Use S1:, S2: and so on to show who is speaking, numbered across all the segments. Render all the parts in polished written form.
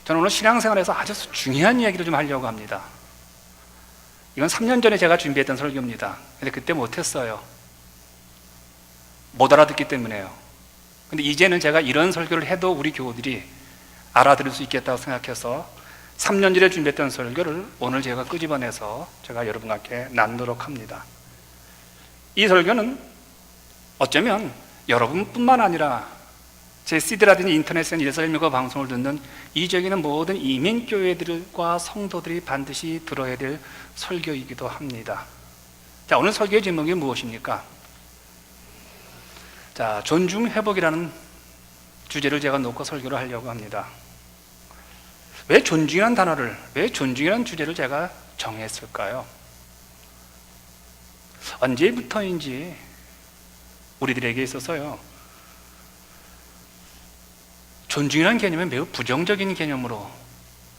S1: 저는 오늘 신앙생활에서 아주 중요한 이야기를 좀 하려고 합니다. 이건 3년 전에 제가 준비했던 설교입니다. 근데 그때 못했어요. 못 알아듣기 때문에요. 근데 이제는 제가 이런 설교를 해도 우리 교우들이 알아들을 수 있겠다고 생각해서 3년 전에 준비했던 설교를 오늘 제가 끄집어내서 제가 여러분과 함께 나누도록 합니다. 이 설교는 어쩌면 여러분뿐만 아니라 제 CD라든지 인터넷에 일설명과 방송을 듣는 이 지역에 있는 모든 이민교회들과 성도들이 반드시 들어야 될 설교이기도 합니다. 자, 오늘 설교의 제목이 무엇입니까? 자, 존중회복이라는 주제를 제가 놓고 설교를 하려고 합니다. 왜 존중이라는 단어를, 왜 존중이라는 주제를 제가 정했을까요? 언제부터인지 우리들에게 있어서요, 존중이라는 개념은 매우 부정적인 개념으로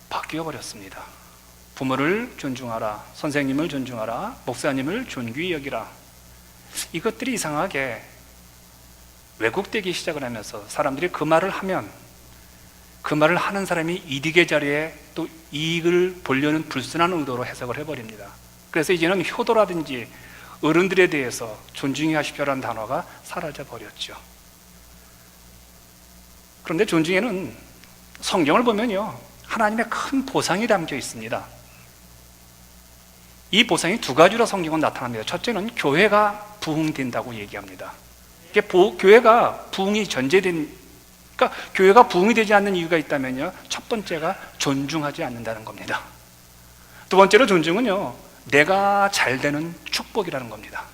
S1: 바뀌어 버렸습니다. 부모를 존중하라, 선생님을 존중하라, 목사님을 존귀히 여기라. 이것들이 이상하게 왜곡되기 시작을 하면서 사람들이 그 말을 하면 그 말을 하는 사람이 이득의 자리에 또 이익을 보려는 불순한 의도로 해석을 해버립니다. 그래서 이제는 효도라든지 어른들에 대해서 존중해 하십시오라는 단어가 사라져 버렸죠. 그런데 존중에는 성경을 보면요, 하나님의 큰 보상이 담겨 있습니다. 이 보상이 두 가지로 성경은 나타납니다. 첫째는 교회가 부흥된다고 얘기합니다. 교회가 부흥이 전제된, 그러니까 교회가 부흥이 되지 않는 이유가 있다면요, 첫 번째가 존중하지 않는다는 겁니다. 두 번째로 존중은요, 내가 잘 되는 축복이라는 겁니다.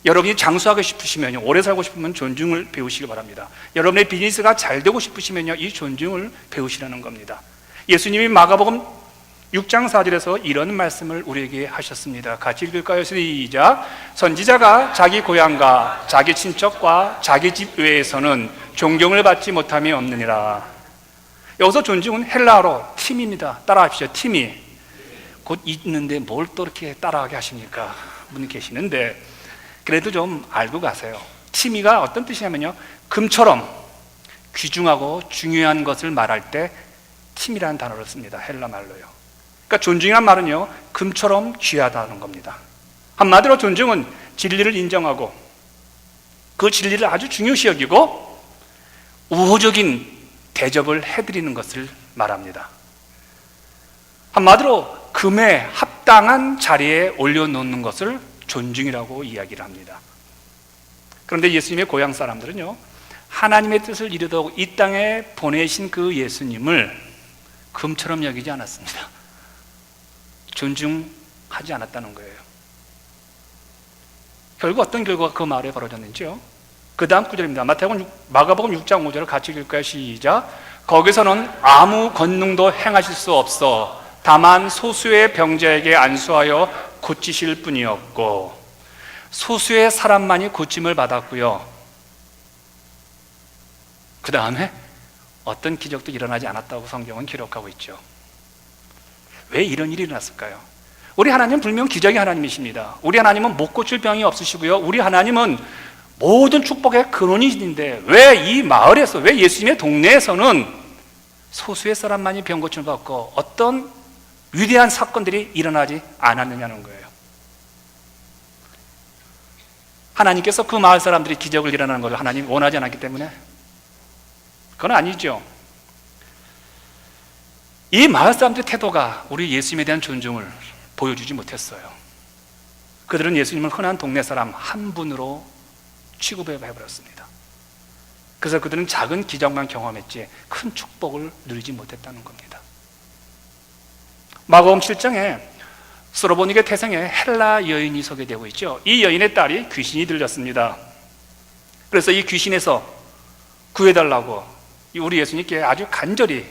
S1: 여러분이 장수하고 싶으시면요, 오래 살고 싶으면 존중을 배우시기 바랍니다. 여러분의 비즈니스가 잘 되고 싶으시면요, 이 존중을 배우시라는 겁니다. 예수님이 마가복음 6장 4절에서 이런 말씀을 우리에게 하셨습니다. 같이 읽을까요? 시작. 선지자가 자기 고향과 자기 친척과 자기 집 외에서는 존경을 받지 못함이 없느니라. 여기서 존중은 헬라어로 팀입니다. 따라하십시오. 팀이. 곧 있는데 뭘 또 이렇게 따라하게 하십니까? 분이 계시는데 그래도 좀 알고 가세요. 팀이가 어떤 뜻이냐면요, 금처럼 귀중하고 중요한 것을 말할 때 팀이라는 단어를 씁니다. 헬라 말로요. 그러니까 존중이란 말은요, 금처럼 귀하다는 겁니다. 한마디로 존중은 진리를 인정하고 그 진리를 아주 중요시 여기고 우호적인 대접을 해드리는 것을 말합니다. 한마디로 금에 합당한 자리에 올려놓는 것을 존중이라고 이야기를 합니다. 그런데 예수님의 고향 사람들은요, 하나님의 뜻을 이루도록 이 땅에 보내신 그 예수님을 금처럼 여기지 않았습니다. 존중하지 않았다는 거예요. 결국 어떤 결과가 그 마을에 벌어졌는지요, 그 다음 구절입니다. 마가복음 6장 5절을 같이 읽을까요? 시작. 거기서는 아무 권능도 행하실 수 없어 다만 소수의 병자에게 안수하여 고치실 뿐이었고, 소수의 사람만이 고침을 받았고요, 그 다음에 어떤 기적도 일어나지 않았다고 성경은 기록하고 있죠. 왜 이런 일이 일어났을까요? 우리 하나님은 분명 기적의 하나님이십니다. 우리 하나님은 못 고칠 병이 없으시고요, 우리 하나님은 모든 축복의 근원이신데 왜 이 마을에서, 왜 예수님의 동네에서는 소수의 사람만이 병 고침을 받고 어떤 위대한 사건들이 일어나지 않았느냐는 거예요. 하나님께서 그 마을 사람들이 기적을 일어나는 것을 하나님 원하지 않았기 때문에? 그건 아니죠. 이 마을 사람들의 태도가 우리 예수님에 대한 존중을 보여주지 못했어요. 그들은 예수님을 흔한 동네 사람 한 분으로 취급해버렸습니다. 그래서 그들은 작은 기적만 경험했지 큰 축복을 누리지 못했다는 겁니다. 마가복음 7장에 스로보니게 태생의 헬라 여인이 소개되고 있죠. 이 여인의 딸이 귀신이 들렸습니다. 그래서 이 귀신에서 구해달라고 우리 예수님께 아주 간절히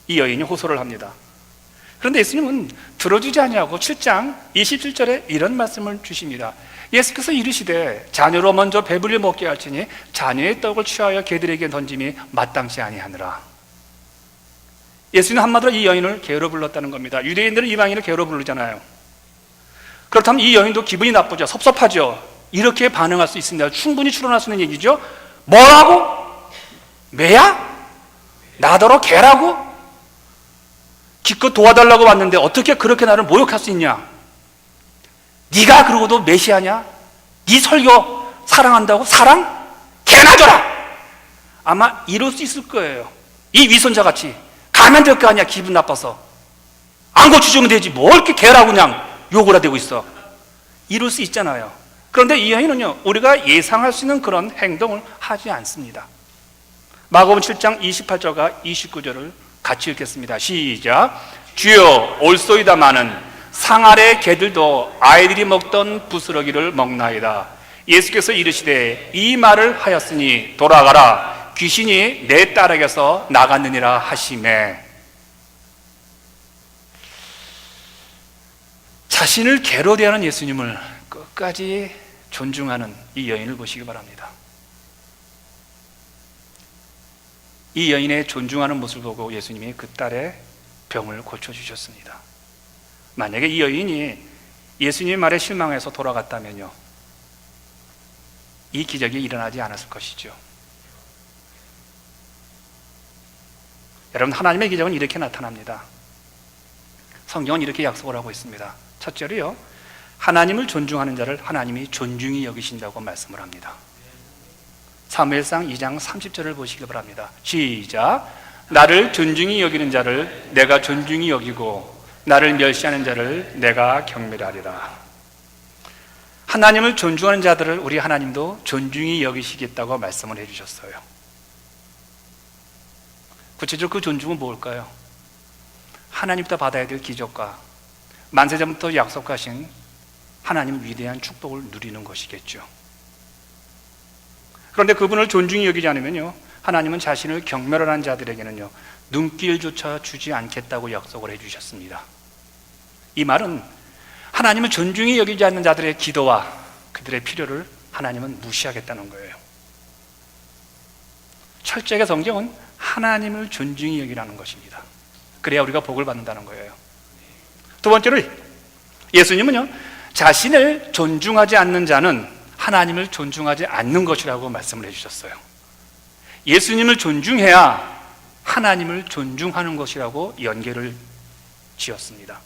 S1: 이 여인이 호소를 합니다. 그런데 예수님은 들어주지 아니하고 7장 27절에 이런 말씀을 주십니다. 예수께서 이르시되 자녀로 먼저 배불리 먹게 할지니 자녀의 떡을 취하여 개들에게 던짐이 마땅치 아니하느라. 예수님은 한마디로 이 여인을 개로 불렀다는 겁니다. 유대인들은 이방인을 개로 부르잖아요. 그렇다면 이 여인도 기분이 나쁘죠. 섭섭하죠. 이렇게 반응할 수 있습니다. 충분히 추론할 수 있는 얘기죠. 뭐라고? 매야? 나더러 개라고? 기껏 도와달라고 왔는데 어떻게 그렇게 나를 모욕할 수 있냐? 네가 그러고도 메시아냐? 네 설교 사랑한다고? 사랑? 개나 줘라! 아마 이럴 수 있을 거예요. 이 위선자같이 가면 될 거 아니야, 기분 나빠서. 안 고쳐주면 되지 뭘 이렇게 개라고 그냥 욕을 하대고 있어. 이럴 수 있잖아요. 그런데 이 여인은요, 우리가 예상할 수 있는 그런 행동을 하지 않습니다. 마가복음 7장 28절과 29절을 같이 읽겠습니다. 시작. 주여 올소이다마는 상 아래 개들도 아이들이 먹던 부스러기를 먹나이다. 예수께서 이르시되 이 말을 하였으니 돌아가라, 귀신이 내 딸에게서 나갔느니라 하시매. 자신을 개로 대하는 예수님을 끝까지 존중하는 이 여인을 보시기 바랍니다. 이 여인의 존중하는 모습을 보고 예수님이 그 딸의 병을 고쳐주셨습니다. 만약에 이 여인이 예수님의 말에 실망해서 돌아갔다면요, 이 기적이 일어나지 않았을 것이죠. 여러분, 하나님의 기적은 이렇게 나타납니다. 성경은 이렇게 약속을 하고 있습니다. 첫째로요, 하나님을 존중하는 자를 하나님이 존중히 여기신다고 말씀을 합니다. 사무엘상 2장 30절을 보시기 바랍니다. 시작. 나를 존중히 여기는 자를 내가 존중히 여기고 나를 멸시하는 자를 내가 경멸하리라. 하나님을 존중하는 자들을 우리 하나님도 존중히 여기시겠다고 말씀을 해주셨어요. 구체적으로 그 존중은 뭘까요? 하나님부터 받아야 될 기적과 만세전부터 약속하신 하나님의 위대한 축복을 누리는 것이겠죠. 그런데 그분을 존중히 여기지 않으면요, 하나님은 자신을 경멸하는 자들에게는요, 눈길조차 주지 않겠다고 약속을 해주셨습니다. 이 말은 하나님을 존중히 여기지 않는 자들의 기도와 그들의 필요를 하나님은 무시하겠다는 거예요. 철저하게 성경은 하나님을 존중히 여기라는 것입니다. 그래야 우리가 복을 받는다는 거예요. 두 번째로, 예수님은요, 자신을 존중하지 않는 자는 하나님을 존중하지 않는 것이라고 말씀을 해주셨어요. 예수님을 존중해야 하나님을 존중하는 것이라고 연계를 지었습니다.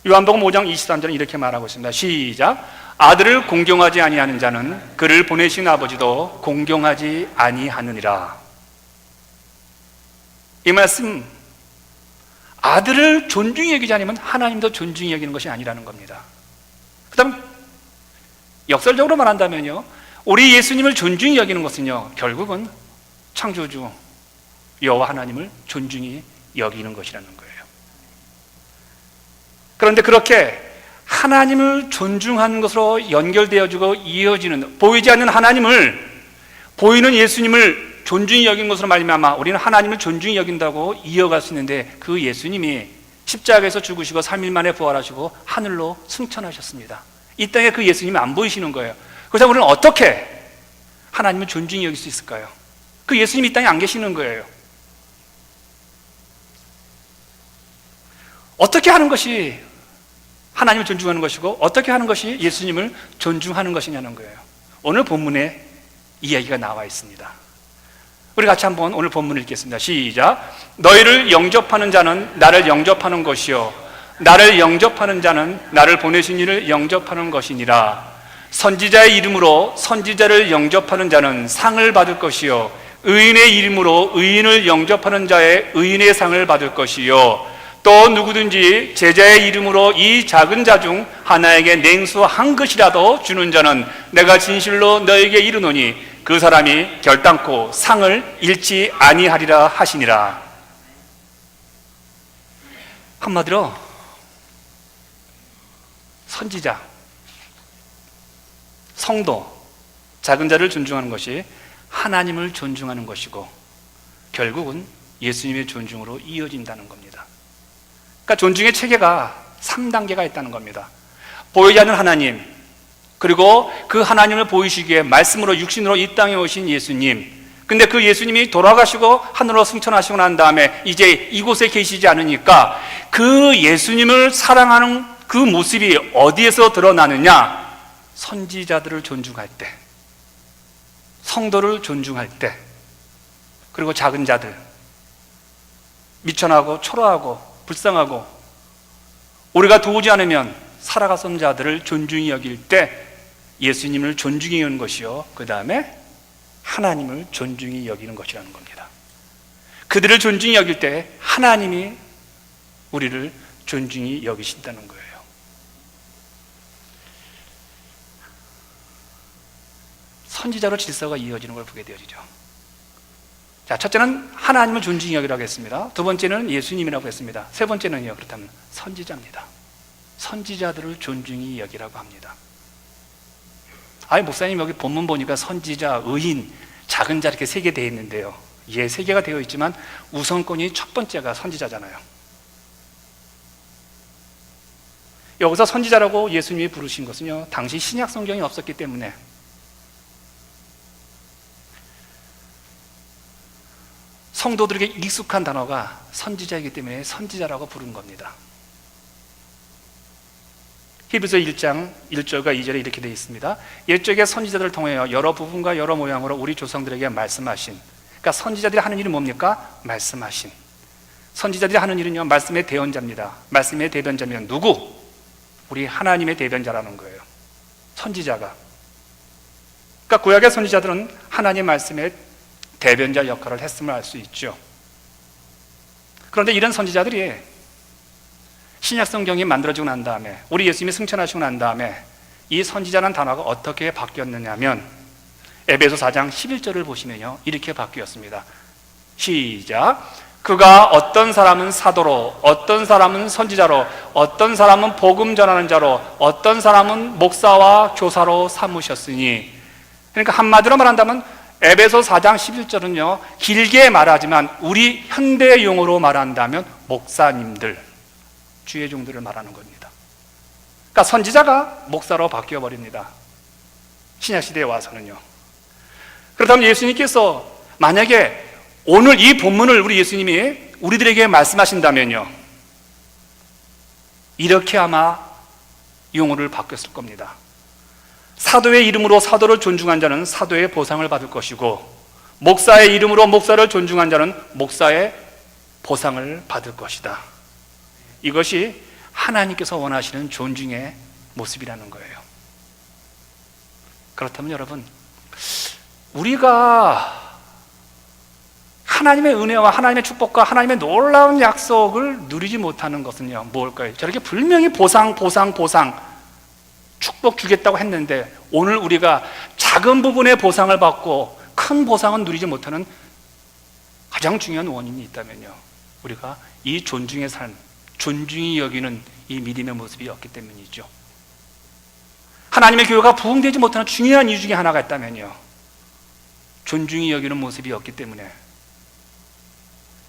S1: 요한복음 5장 23절은 이렇게 말하고 있습니다. 시작. 아들을 공경하지 아니하는 자는 그를 보내신 아버지도 공경하지 아니하느니라. 이 말씀, 아들을 존중히 여기지 않으면 하나님도 존중히 여기는 것이 아니라는 겁니다. 그 다음 역설적으로 말한다면요, 우리 예수님을 존중히 여기는 것은요, 결국은 창조주 여호와 하나님을 존중히 여기는 것이라는 거예요. 그런데 그렇게 하나님을 존중하는 것으로 연결되어지고 이어지는, 보이지 않는 하나님을 보이는 예수님을 존중히 여긴 것으로 말미암아 우리는 하나님을 존중히 여긴다고 이어갈 수 있는데, 그 예수님이 십자가에서 죽으시고 3일 만에 부활하시고 하늘로 승천하셨습니다. 이 땅에 그 예수님이 안 보이시는 거예요. 그래서 우리는 어떻게 하나님을 존중히 여길 수 있을까요? 그 예수님이 이 땅에 안 계시는 거예요. 어떻게 하는 것이 하나님을 존중하는 것이고 어떻게 하는 것이 예수님을 존중하는 것이냐는 거예요. 오늘 본문에 이야기가 나와 있습니다. 우리 같이 한번 오늘 본문을 읽겠습니다. 시작. 너희를 영접하는 자는 나를 영접하는 것이요 나를 영접하는 자는 나를 보내신 이를 영접하는 것이니라. 선지자의 이름으로 선지자를 영접하는 자는 상을 받을 것이요 의인의 이름으로 의인을 영접하는 자의 의인의 상을 받을 것이요 또 누구든지 제자의 이름으로 이 작은 자 중 하나에게 냉수 한 것이라도 주는 자는 내가 진실로 너에게 이르노니 그 사람이 결단코 상을 잃지 아니하리라 하시니라. 한마디로 선지자, 성도, 작은 자를 존중하는 것이 하나님을 존중하는 것이고 결국은 예수님의 존중으로 이어진다는 겁니다. 그러니까 존중의 체계가 3단계가 있다는 겁니다. 보이지 않는 하나님, 그리고 그 하나님을 보이시기에 말씀으로 육신으로 이 땅에 오신 예수님, 근데 그 예수님이 돌아가시고 하늘로 승천하시고 난 다음에 이제 이곳에 계시지 않으니까 그 예수님을 사랑하는 그 모습이 어디에서 드러나느냐? 선지자들을 존중할 때, 성도를 존중할 때, 그리고 작은 자들, 미천하고 초라하고 불쌍하고 우리가 도우지 않으면 살아가선 자들을 존중히 여길 때 예수님을 존중히 여기는 것이요, 그 다음에 하나님을 존중히 여기는 것이라는 겁니다. 그들을 존중히 여길 때 하나님이 우리를 존중히 여기신다는 거예요. 선지자로 질서가 이어지는 걸 보게 되어지죠. 자, 첫째는 하나님을 존중히 여기라고 했습니다. 두 번째는 예수님이라고 했습니다. 세 번째는요, 그렇다면 선지자입니다. 선지자들을 존중히 여기라고 합니다. 아니, 목사님 여기 본문 보니까 선지자, 의인, 작은 자 이렇게 세 개 되어 있는데요. 예, 세 개가 되어 있지만 우선권이 첫 번째가 선지자잖아요. 여기서 선지자라고 예수님이 부르신 것은요, 당시 신약 성경이 없었기 때문에 성도들에게 익숙한 단어가 선지자이기 때문에 선지자라고 부른 겁니다. 히브리서 1장 1절과 2절에 이렇게 되어 있습니다. 옛적의 선지자들을 통하여 여러 부분과 여러 모양으로 우리 조상들에게 말씀하신, 그러니까 선지자들이 하는 일이 뭡니까? 말씀하신. 선지자들이 하는 일은요, 말씀의 대언자입니다. 말씀의 대변자면 누구? 우리 하나님의 대변자라는 거예요. 선지자가. 그러니까 구약의 선지자들은 하나님의 말씀의 대변자 역할을 했음을 알 수 있죠. 그런데 이런 선지자들이 신약 성경이 만들어지고 난 다음에, 우리 예수님이 승천하시고 난 다음에 이 선지자라는 단어가 어떻게 바뀌었느냐면 에베소 4장 11절을 보시면요, 이렇게 바뀌었습니다. 시작. 그가 어떤 사람은 사도로, 어떤 사람은 선지자로, 어떤 사람은 복음 전하는 자로, 어떤 사람은 목사와 교사로 삼으셨으니. 그러니까 한마디로 말한다면 에베소 4장 11절은요, 길게 말하지만 우리 현대 용어로 말한다면 목사님들, 주의 종들을 말하는 겁니다. 그러니까 선지자가 목사로 바뀌어 버립니다. 신약 시대에 와서는요. 그렇다면 예수님께서 만약에 오늘 이 본문을 우리 예수님이 우리들에게 말씀하신다면요, 이렇게 아마 용어를 바뀌었을 겁니다. 사도의 이름으로 사도를 존중한 자는 사도의 보상을 받을 것이고, 목사의 이름으로 목사를 존중한 자는 목사의 보상을 받을 것이다. 이것이 하나님께서 원하시는 존중의 모습이라는 거예요. 그렇다면 여러분, 우리가 하나님의 은혜와 하나님의 축복과 하나님의 놀라운 약속을 누리지 못하는 것은요, 뭘까요? 저렇게 분명히 보상 축복 주겠다고 했는데 오늘 우리가 작은 부분의 보상을 받고 큰 보상은 누리지 못하는 가장 중요한 원인이 있다면요, 우리가 이 존중의 삶, 존중히 여기는 이 믿음의 모습이 없기 때문이죠. 하나님의 교회가 부흥되지 못하는 중요한 이유 중에 하나가 있다면요, 존중히 여기는 모습이 없기 때문에.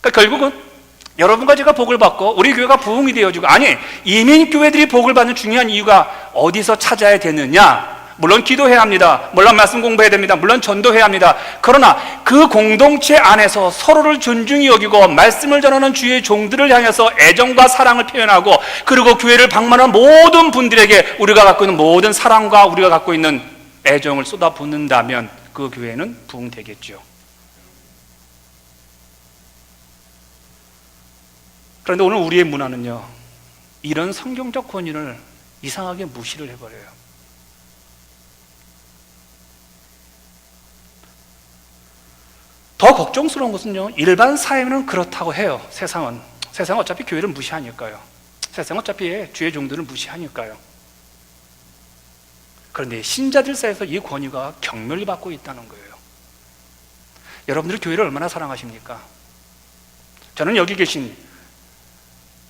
S1: 그러니까 결국은 여러분과 제가 복을 받고 우리 교회가 부흥이 되어지고, 아니, 이민 교회들이 복을 받는 중요한 이유가 어디서 찾아야 되느냐? 물론 기도해야 합니다. 물론 말씀 공부해야 됩니다. 물론 전도해야 합니다. 그러나 그 공동체 안에서 서로를 존중히 여기고 말씀을 전하는 주의 종들을 향해서 애정과 사랑을 표현하고, 그리고 교회를 방문하는 모든 분들에게 우리가 갖고 있는 모든 사랑과 우리가 갖고 있는 애정을 쏟아붓는다면 그 교회는 부흥되겠죠. 그런데 오늘 우리의 문화는요, 이런 성경적 권위를 이상하게 무시를 해버려요. 더 걱정스러운 것은요, 일반 사회는 그렇다고 해요. 세상은 어차피 교회를 무시하니까요. 세상은 어차피 주의 종들을 무시하니까요. 그런데 신자들 사이에서 이 권위가 경멸을 받고 있다는 거예요. 여러분들이 교회를 얼마나 사랑하십니까? 저는 여기 계신,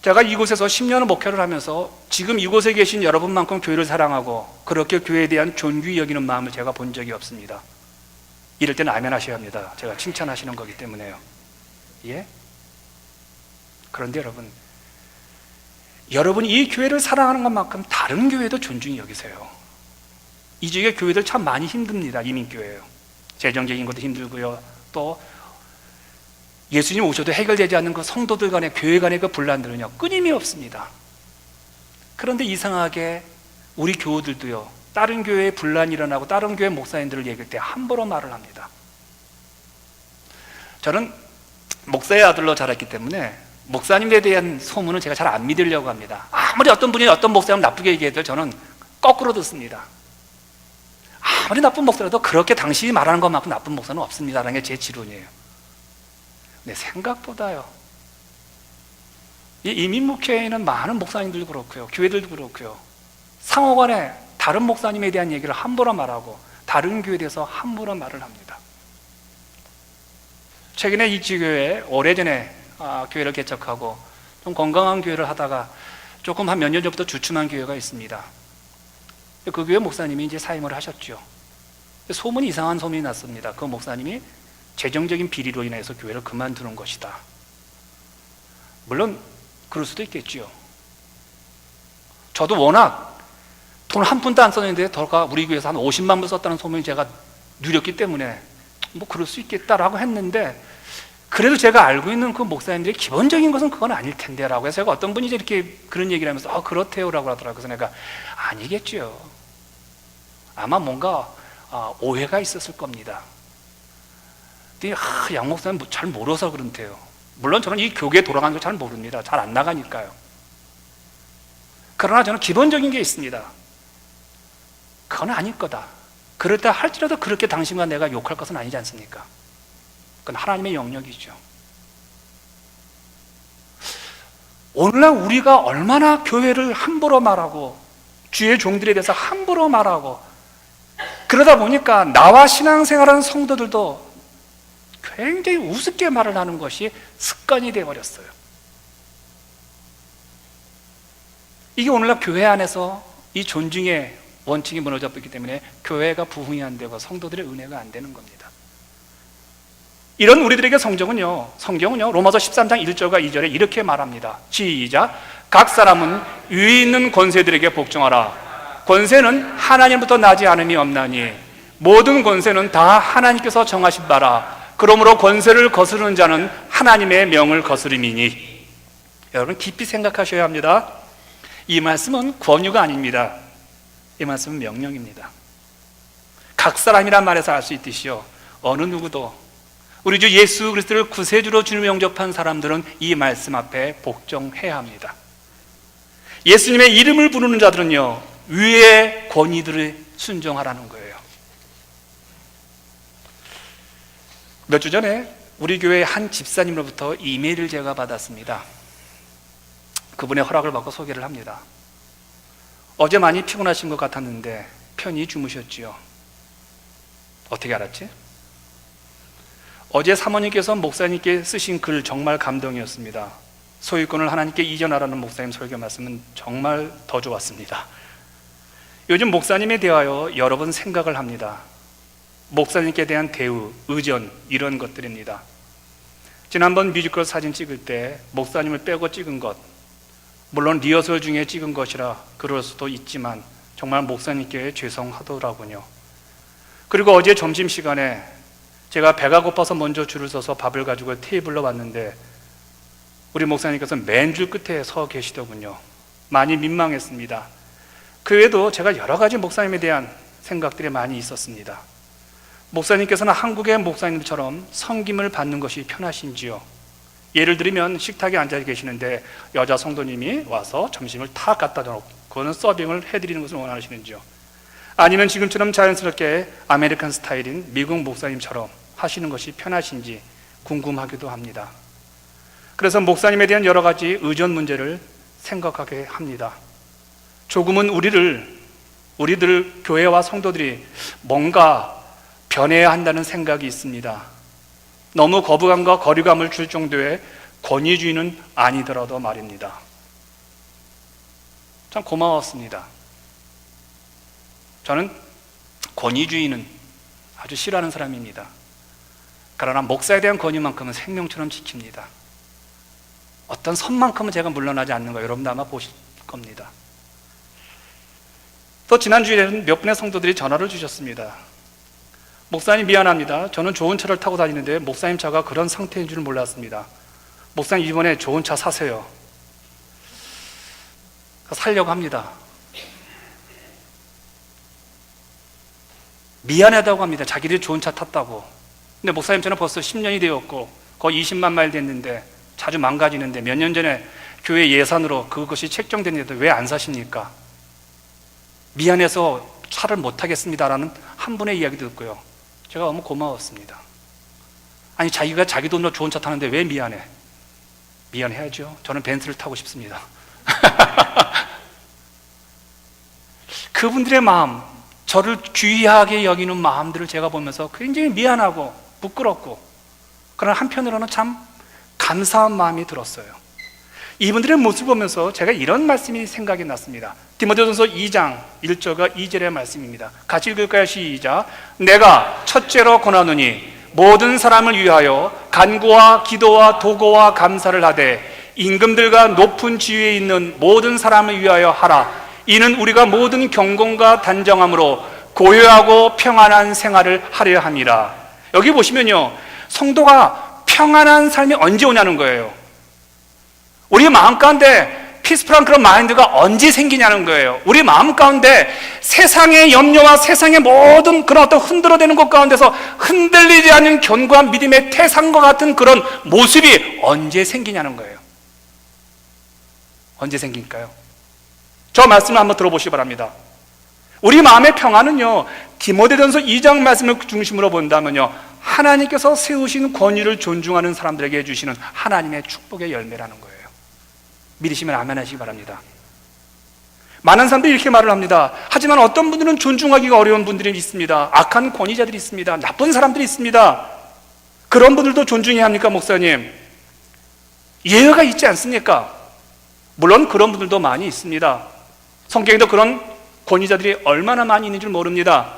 S1: 제가 이곳에서 10년을 목회를 하면서 지금 이곳에 계신 여러분만큼 교회를 사랑하고 그렇게 교회에 대한 존귀 여기는 마음을 제가 본 적이 없습니다. 이럴 때는 아멘 하셔야 합니다. 제가 칭찬하시는 거기 때문에요. 예? 그런데 여러분이 이 교회를 사랑하는 것만큼 다른 교회도 존중히 여기세요. 이 지역의 교회들 참 많이 힘듭니다. 이민교회예요. 재정적인 것도 힘들고요, 또 예수님 오셔도 해결되지 않는 그 성도들 간의, 교회 간의 그 분란들은요, 끊임이 없습니다. 그런데 이상하게 우리 교우들도요, 다른 교회에 분란이 일어나고 다른 교회 목사님들을 얘기할 때 함부로 말을 합니다. 저는 목사의 아들로 자랐기 때문에 목사님에 대한 소문은 제가 잘 안 믿으려고 합니다. 아무리 어떤 분이 어떤 목사님 나쁘게 얘기해도 저는 거꾸로 듣습니다. 아무리 나쁜 목사라도 그렇게 당신이 말하는 것만큼 나쁜 목사는 없습니다라는 게 제 지론이에요. 근데 생각보다요, 이 이민목회에는 많은 목사님들도 그렇고요, 교회들도 그렇고요, 상호간에 다른 목사님에 대한 얘기를 함부로 말하고 다른 교회에 대해서 함부로 말을 합니다. 최근에 이 지교회 오래전에 교회를 개척하고 좀 건강한 교회를 하다가 조금 한 몇 년 전부터 주춤한 교회가 있습니다. 그 교회 목사님이 이제 사임을 하셨죠. 소문이 이상한 소문이 났습니다. 그 목사님이 재정적인 비리로 인해서 교회를 그만두는 것이다. 물론 그럴 수도 있겠죠. 저도 워낙 돈 한 푼도 안 썼는데 더가 우리 교회에서 한 50만 불 썼다는 소문이 제가 누렸기 때문에 뭐 그럴 수 있겠다라고 했는데, 그래도 제가 알고 있는 그 목사님들이 기본적인 것은 그건 아닐 텐데 라고 해서 제가 어떤 분이 이렇게 그런 얘기를 하면서 그렇대요 라고 하더라고요. 그래서 내가 아니겠죠. 아마 뭔가 오해가 있었을 겁니다. 근데 양 목사님 잘 모르서 그런데요. 물론 저는 이 교계에 돌아가는 거 잘 모릅니다. 잘 안 나가니까요. 그러나 저는 기본적인 게 있습니다. 그건 아닐 거다. 그렇다 할지라도 그렇게 당신과 내가 욕할 것은 아니지 않습니까? 그건 하나님의 영역이죠. 오늘날 우리가 얼마나 교회를 함부로 말하고 주의 종들에 대해서 함부로 말하고, 그러다 보니까 나와 신앙생활하는 성도들도 굉장히 우습게 말을 하는 것이 습관이 되어버렸어요. 이게 오늘날 교회 안에서 이 존중의 원칙이 무너져 버렸기 때문에 교회가 부흥이 안 되고 성도들의 은혜가 안 되는 겁니다. 이런 우리들에게 성경은요 로마서 13장 1절과 2절에 이렇게 말합니다. 시작. 각 사람은 위에 있는 권세들에게 복종하라. 권세는 하나님부터 나지 않음이 없나니 모든 권세는 다 하나님께서 정하신 바라. 그러므로 권세를 거스르는 자는 하나님의 명을 거스름이니. 여러분 깊이 생각하셔야 합니다. 이 말씀은 권유가 아닙니다. 이 말씀은 명령입니다. 각 사람이란 말에서 알 수 있듯이요, 어느 누구도 우리 주 예수 그리스도를 구세주로 주님 영접한 사람들은 이 말씀 앞에 복종해야 합니다. 예수님의 이름을 부르는 자들은요, 위의 권위들을 순종하라는 거예요. 몇 주 전에 우리 교회 한 집사님으로부터 이메일을 제가 받았습니다. 그분의 허락을 받고 소개를 합니다. 어제 많이 피곤하신 것 같았는데 편히 주무셨지요. 어떻게 알았지? 어제 사모님께서 목사님께 쓰신 글 정말 감동이었습니다. 소유권을 하나님께 이전하라는 목사님 설교 말씀은 정말 더 좋았습니다. 요즘 목사님에 대하여 여러 번 생각을 합니다. 목사님께 대한 대우, 의전, 이런 것들입니다. 지난번 뮤지컬 사진 찍을 때 목사님을 빼고 찍은 것, 물론 리허설 중에 찍은 것이라 그럴 수도 있지만 정말 목사님께 죄송하더라고요. 그리고 어제 점심시간에 제가 배가 고파서 먼저 줄을 서서 밥을 가지고 테이블로 왔는데 우리 목사님께서 맨 줄 끝에 서 계시더군요. 많이 민망했습니다. 그 외에도 제가 여러 가지 목사님에 대한 생각들이 많이 있었습니다. 목사님께서는 한국의 목사님들처럼 섬김을 받는 것이 편하신지요? 예를 들면 식탁에 앉아 계시는데 여자 성도님이 와서 점심을 다 갖다 놓고 그거는 서빙을 해드리는 것을 원하시는지요? 아니면 지금처럼 자연스럽게 아메리칸 스타일인 미국 목사님처럼 하시는 것이 편하신지 궁금하기도 합니다. 그래서 목사님에 대한 여러 가지 의전 문제를 생각하게 합니다. 조금은 우리들 교회와 성도들이 뭔가 변해야 한다는 생각이 있습니다. 너무 거부감과 거리감을 줄 정도의 권위주의는 아니더라도 말입니다. 참 고마웠습니다. 저는 권위주의는 아주 싫어하는 사람입니다. 그러나 목사에 대한 권위만큼은 생명처럼 지킵니다. 어떤 선만큼은 제가 물러나지 않는 거 여러분도 아마 보실 겁니다. 또 지난주에는 몇 분의 성도들이 전화를 주셨습니다. 목사님 미안합니다. 저는 좋은 차를 타고 다니는데 목사님 차가 그런 상태인 줄 몰랐습니다. 목사님 이번에 좋은 차 사세요. 살려고 합니다. 미안하다고 합니다. 자기들이 좋은 차 탔다고. 근데 목사님 저는 벌써 10년이 되었고 거의 20만 마일 됐는데 자주 망가지는데 몇 년 전에 교회 예산으로 그것이 책정됐는데 왜 안 사십니까? 미안해서 차를 못 타겠습니다라는 한 분의 이야기 듣고요, 제가 너무 고마웠습니다. 아니, 자기가 자기 돈으로 좋은 차 타는데 왜 미안해? 미안해야죠. 저는 벤츠를 타고 싶습니다. 그분들의 마음, 저를 귀하게 여기는 마음들을 제가 보면서 굉장히 미안하고 부끄럽고, 그러나 한편으로는 참 감사한 마음이 들었어요. 이분들의 모습을 보면서 제가 이런 말씀이 생각이 났습니다. 디모데전서 2장 1절과 2절의 말씀입니다. 같이 읽을까요? 시작. 내가 첫째로 권하노니 모든 사람을 위하여 간구와 기도와 도고와 감사를 하되 임금들과 높은 지위에 있는 모든 사람을 위하여 하라. 이는 우리가 모든 경건과 단정함으로 고요하고 평안한 생활을 하려 함이라. 여기 보시면요, 성도가 평안한 삶이 언제 오냐는 거예요. 우리 마음 가운데 피스풀한 그런 마인드가 언제 생기냐는 거예요. 우리 마음 가운데 세상의 염려와 세상의 모든 그런 어떤 흔들어대는 것 가운데서 흔들리지 않는 견고한 믿음의 태산과 같은 그런 모습이 언제 생기냐는 거예요. 언제 생길까요? 저 말씀을 한번 들어보시기 바랍니다. 우리 마음의 평안은요, 디모데전서 2장 말씀을 중심으로 본다면요, 하나님께서 세우신 권위를 존중하는 사람들에게 주시는 하나님의 축복의 열매라는 거예요. 믿으시면 아멘 하시기 바랍니다. 많은 사람들이 이렇게 말을 합니다. 하지만 어떤 분들은 존중하기가 어려운 분들이 있습니다. 악한 권위자들이 있습니다. 나쁜 사람들이 있습니다. 그런 분들도 존중해야 합니까, 목사님? 예외가 있지 않습니까? 물론 그런 분들도 많이 있습니다. 성경에도 그런 권위자들이 얼마나 많이 있는 줄 모릅니다.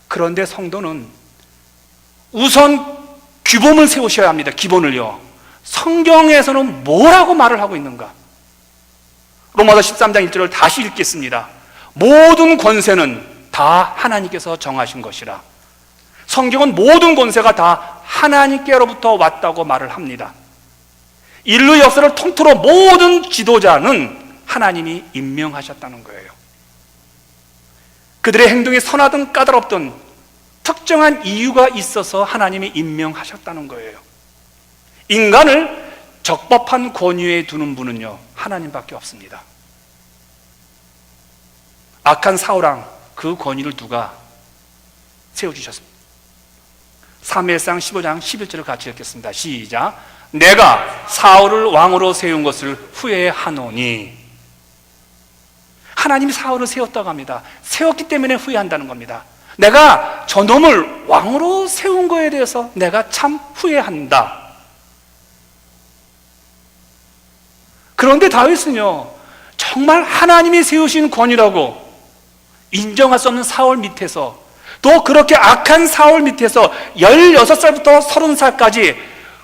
S1: 그런데 성도는 우선 규범을 세우셔야 합니다. 기본을요. 성경에서는 뭐라고 말을 하고 있는가? 로마서 13장 1절을 다시 읽겠습니다. 모든 권세는 다 하나님께서 정하신 것이라. 성경은 모든 권세가 다 하나님께로부터 왔다고 말을 합니다. 인류 역사를 통틀어 모든 지도자는 하나님이 임명하셨다는 거예요. 그들의 행동이 선하든 까다롭든 특정한 이유가 있어서 하나님이 임명하셨다는 거예요. 인간을 적법한 권위에 두는 분은요, 하나님밖에 없습니다. 악한 사울왕, 그 권위를 누가 세워주셨습니다. 사무엘상 15장 11절을 같이 읽겠습니다. 시작. 내가 사울을 왕으로 세운 것을 후회하노니. 하나님이 사울을 세웠다고 합니다. 세웠기 때문에 후회한다는 겁니다. 내가 저놈을 왕으로 세운 거에 대해서 내가 참 후회한다. 그런데 다윗은요, 정말 하나님이 세우신 권위라고 인정할 수 없는 사울 밑에서, 또 그렇게 악한 사울 밑에서 16살부터 30살까지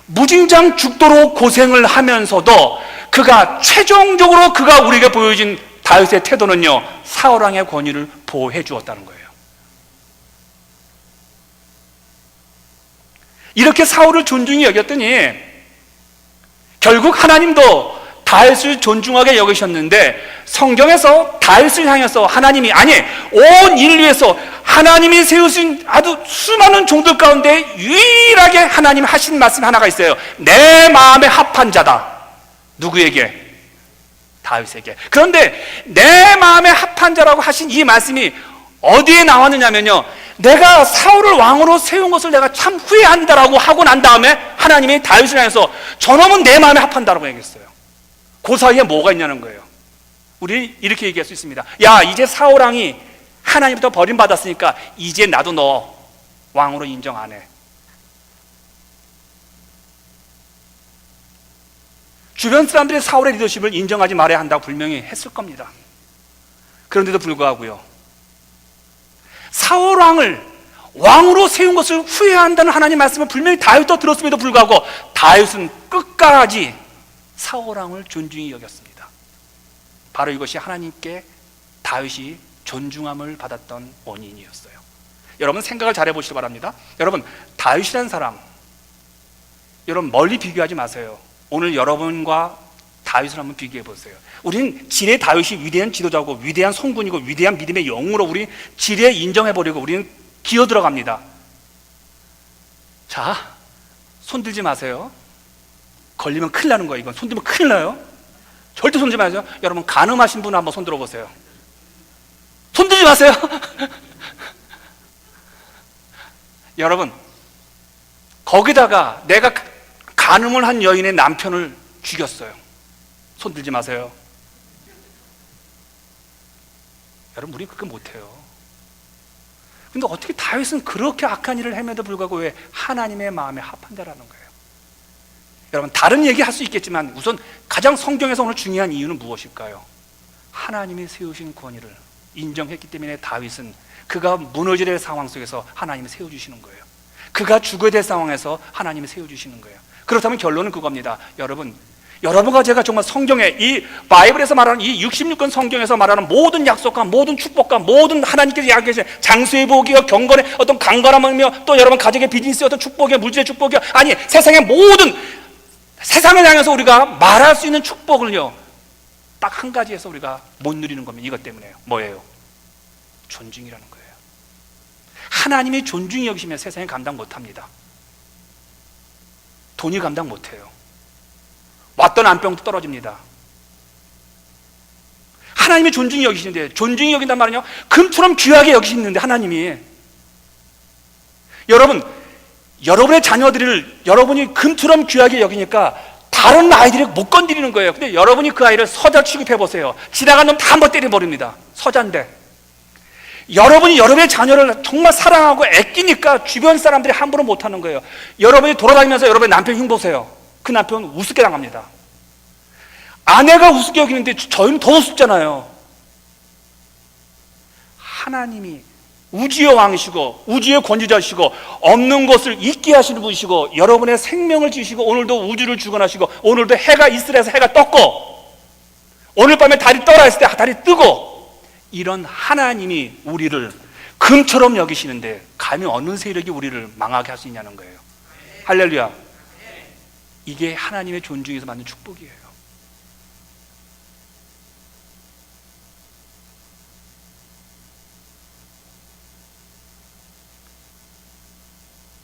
S1: 무진장 죽도록 고생을 하면서도 그가 최종적으로 그가 우리에게 보여진 다윗의 태도는요, 사울왕의 권위를 보호해 주었다는 거예요. 이렇게 사울을 존중히 여겼더니 결국 하나님도 다윗을 존중하게 여기셨는데, 성경에서 다윗을 향해서 하나님이, 아니 온 인류에서 하나님이 세우신 아주 수많은 종들 가운데 유일하게 하나님 하신 말씀 하나가 있어요. 내 마음에 합한 자다. 누구에게? 다윗에게. 그런데 내 마음에 합한 자라고 하신 이 말씀이 어디에 나왔느냐면요, 내가 사울을 왕으로 세운 것을 내가 참 후회한다라고 하고 난 다음에 하나님이 다윗을 향해서 저놈은 내 마음에 합한다라고 얘기했어요. 그 사이에 뭐가 있냐는 거예요. 우리 이렇게 얘기할 수 있습니다. 야, 이제 사울왕이 하나님부터 버림받았으니까 이제 나도 너 왕으로 인정 안 해. 주변 사람들이 사울의 리더십을 인정하지 말아야 한다고 분명히 했을 겁니다. 그런데도 불구하고요, 사울왕을 왕으로 세운 것을 후회한다는 하나님 말씀을 분명히 다윗도 들었음에도 불구하고 다윗은 끝까지 사울왕을 존중히 여겼습니다. 바로 이것이 하나님께 다윗이 존중함을 받았던 원인이었어요. 여러분 생각을 잘 해보시기 바랍니다. 여러분, 다윗이라는 사람, 여러분 멀리 비교하지 마세요. 오늘 여러분과 다윗을 한번 비교해 보세요. 우리는 지레 다윗이 위대한 지도자고 위대한 성군이고 위대한 믿음의 영으로 우리 지레 인정해버리고 우리는 기어 들어갑니다. 자, 손 들지 마세요. 걸리면 큰일 나는 거예요. 이건 손들면 큰일 나요. 절대 손들지 마세요. 여러분, 간음하신 분 한번 손들어 보세요. 손들지 마세요. 여러분, 거기다가 내가 간음을 한 여인의 남편을 죽였어요. 손들지 마세요. 여러분, 우리 그렇게 못해요. 근데 어떻게 다윗은 그렇게 악한 일을 헤매도 불구하고 왜 하나님의 마음에 합한 자라는 거예요? 여러분, 다른 얘기 할 수 있겠지만 우선 가장 성경에서 오늘 중요한 이유는 무엇일까요? 하나님이 세우신 권위를 인정했기 때문에 다윗은 그가 무너져야 될 상황 속에서 하나님이 세워주시는 거예요. 그가 죽어야 될 상황에서 하나님이 세워주시는 거예요. 그렇다면 결론은 그겁니다. 여러분과 제가 정말 성경에, 이 바이블에서 말하는 이 66권 성경에서 말하는 모든 약속과 모든 축복과 모든 하나님께서 약속하신 장수의 복이요, 경건의 어떤 강건함이며, 또 여러분 가정의 비즈니스의 어떤 축복이요, 물질의 축복이요, 아니 세상의 모든, 세상을 향해서 우리가 말할 수 있는 축복을요, 딱 한 가지에서 우리가 못 누리는 겁니다. 이것 때문에요. 뭐예요? 존중이라는 거예요. 하나님이 존중이 여기시면 세상에 감당 못합니다. 돈이 감당 못해요. 왔던 안병도 떨어집니다. 하나님이 존중이 여기시는데, 존중이 여긴단 말은요, 금처럼 귀하게 여기시는데 하나님이, 여러분의 자녀들을 여러분이 금처럼 귀하게 여기니까 다른 아이들이 못 건드리는 거예요. 근데 여러분이 그 아이를 서자 취급해 보세요. 지나가는 놈 다 한번 때려버립니다. 서자인데. 여러분이 여러분의 자녀를 정말 사랑하고 아끼니까 주변 사람들이 함부로 못하는 거예요. 여러분이 돌아다니면서 여러분의 남편 흉 보세요. 그 남편 우습게 당합니다. 아내가 우습게 여기는데 저희는 더 우습잖아요. 하나님이 우주의 왕이시고 우주의 권위자시고 없는 것을 있게 하시는 분이시고 여러분의 생명을 주시고 오늘도 우주를 주관하시고 오늘도 해가 이슬에서 해가 떴고 오늘 밤에 달이 떠라 했을 때 달이 뜨고, 이런 하나님이 우리를 금처럼 여기시는데 감히 어느 세력이 우리를 망하게 할 수 있냐는 거예요. 할렐루야. 이게 하나님의 존중에서 받는 축복이에요.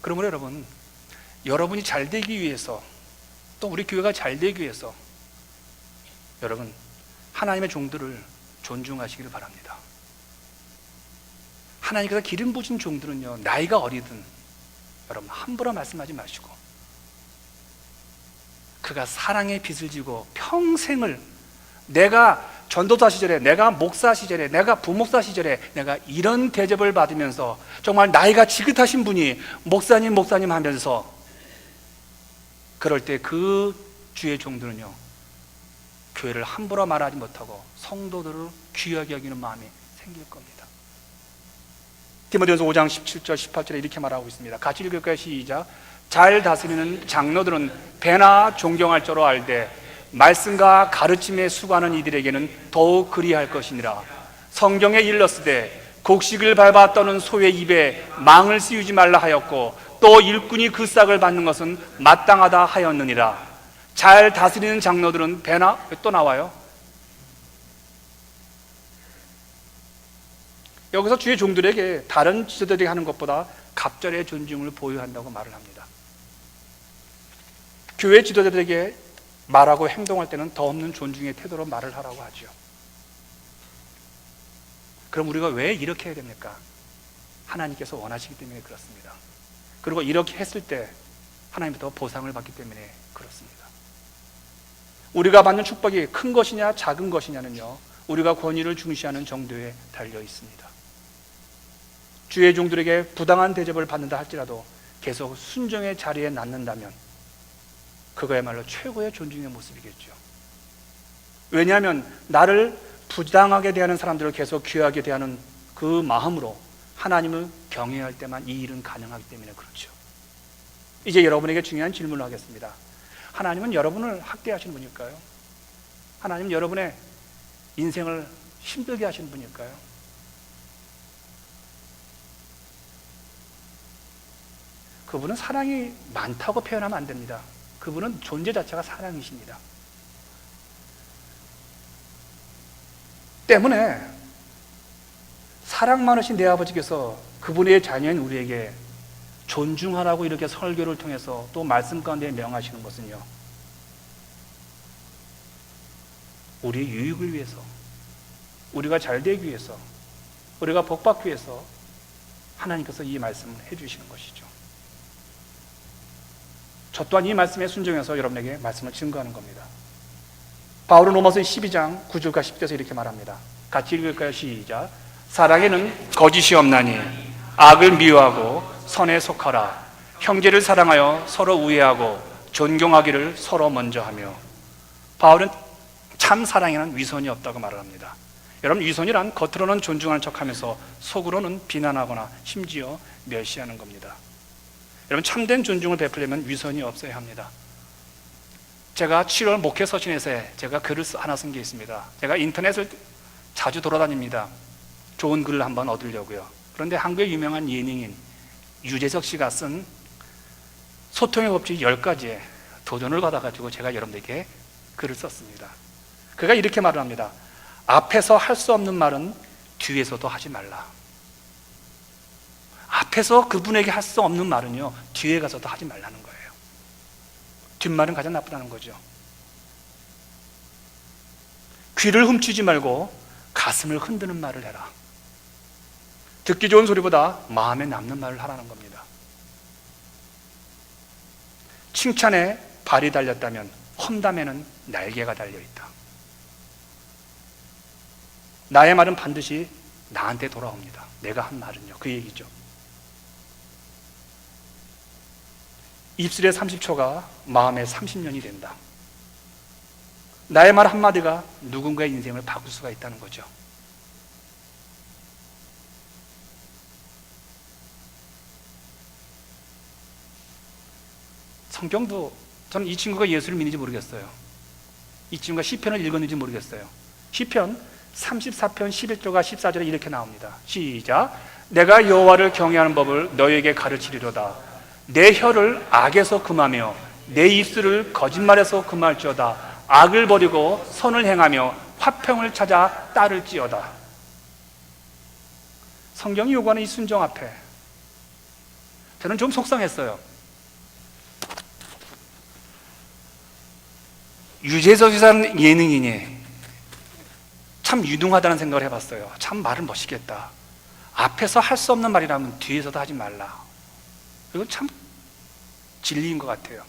S1: 그러므로 여러분이 잘 되기 위해서, 또 우리 교회가 잘 되기 위해서 여러분, 하나님의 종들을 존중하시기를 바랍니다. 하나님께서 기름 부으신 종들은요, 나이가 어리든 여러분 함부로 말씀하지 마시고, 그가 사랑의 빚을 지고 평생을, 내가 전도사 시절에, 내가 목사 시절에, 내가 부목사 시절에 내가 이런 대접을 받으면서 정말 나이가 지긋하신 분이 목사님 하면서, 그럴 때 그 주의 종들은요, 교회를 함부로 말하지 못하고 성도들을 귀하게 여기는 마음이 생길 겁니다. 디모데전서 5장 17절 18절에 이렇게 말하고 있습니다. 같이 읽을까요? 시작. 잘 다스리는 장로들은 배나 존경할 줄로 알되 말씀과 가르침에 수고하는 이들에게는 더욱 그리할 것이니라. 성경에 일렀으되 곡식을 밟아 떠는 소의 입에 망을 씌우지 말라 하였고 또 일꾼이 그 싹을 받는 것은 마땅하다 하였느니라. 잘 다스리는 장로들은 배나, 또 나와요. 여기서 주의 종들에게 다른 지도자들이 하는 것보다 갑절의 존중을 보여한다고 말을 합니다. 교회 지도자들에게 말하고 행동할 때는 더 없는 존중의 태도로 말을 하라고 하죠. 그럼 우리가 왜 이렇게 해야 됩니까? 하나님께서 원하시기 때문에 그렇습니다. 그리고 이렇게 했을 때 하나님부터 보상을 받기 때문에 그렇습니다. 우리가 받는 축복이 큰 것이냐 작은 것이냐는요, 우리가 권위를 중시하는 정도에 달려 있습니다. 주의 종들에게 부당한 대접을 받는다 할지라도 계속 순종의 자리에 놨는다면 그거야말로 최고의 존중의 모습이겠죠. 왜냐하면 나를 부당하게 대하는 사람들을 계속 귀하게 대하는 그 마음으로 하나님을 경외할 때만 이 일은 가능하기 때문에 그렇죠. 이제 여러분에게 중요한 질문을 하겠습니다. 하나님은 여러분을 학대하시는 분일까요? 하나님은 여러분의 인생을 힘들게 하시는 분일까요? 그분은 사랑이 많다고 표현하면 안 됩니다. 그분은 존재 자체가 사랑이십니다. 때문에 사랑 많으신 내 아버지께서 그분의 자녀인 우리에게 존중하라고 이렇게 설교를 통해서 또 말씀 가운데 명하시는 것은요, 우리의 유익을 위해서, 우리가 잘 되기 위해서, 우리가 복받기 위해서 하나님께서 이 말씀을 해주시는 것이죠. 저 또한 이 말씀에 순종해서 여러분에게 말씀을 증거하는 겁니다. 바울은 로마서 12장 9절과 10절에서 이렇게 말합니다. 같이 읽을까요? 시작. 사랑에는 거짓이 없나니 악을 미워하고 선에 속하라. 형제를 사랑하여 서로 우애하고 존경하기를 서로 먼저 하며. 바울은 참 사랑에는 위선이 없다고 말을 합니다. 여러분, 위선이란 겉으로는 존중하는 척하면서 속으로는 비난하거나 심지어 멸시하는 겁니다. 여러분, 참된 존중을 베풀려면 위선이 없어야 합니다. 제가 7월 목회 서신에서 제가 글을 하나 쓴 게 있습니다. 제가 인터넷을 자주 돌아다닙니다. 좋은 글을 한번 얻으려고요. 그런데 한국의 유명한 예능인 유재석 씨가 쓴 소통의 법칙 10가지에 도전을 받아가지고 제가 여러분들에게 글을 썼습니다. 그가 이렇게 말을 합니다. 앞에서 할 수 없는 말은 뒤에서도 하지 말라. 앞에서 그분에게 할 수 없는 말은요, 뒤에 가서도 하지 말라는 거예요. 뒷말은 가장 나쁘다는 거죠. 귀를 훔치지 말고 가슴을 흔드는 말을 해라. 듣기 좋은 소리보다 마음에 남는 말을 하라는 겁니다. 칭찬에 발이 달렸다면 험담에는 날개가 달려있다. 나의 말은 반드시 나한테 돌아옵니다. 내가 한 말은요, 그 얘기죠. 입술의 30초가 마음의 30년이 된다. 나의 말 한마디가 누군가의 인생을 바꿀 수가 있다는 거죠. 성경도, 저는 이 친구가 예수를 믿는지 모르겠어요. 이 친구가 시편을 읽었는지 모르겠어요. 시편 34편 11절과 14절에 이렇게 나옵니다. 시작. 내가 여호와를 경외하는 법을 너에게 가르치리로다. 내 혀를 악에서 금하며 내 입술을 거짓말에서 금할지어다. 악을 버리고 선을 행하며 화평을 찾아 따를지어다. 성경이 요구하는 이 순종 앞에 저는 좀 속상했어요. 유재석이라는 예능인이 참 유능하다는 생각을 해봤어요. 참 말을 멋있겠다. 앞에서 할 수 없는 말이라면 뒤에서도 하지 말라. 이건 참 진리인 것 같아요.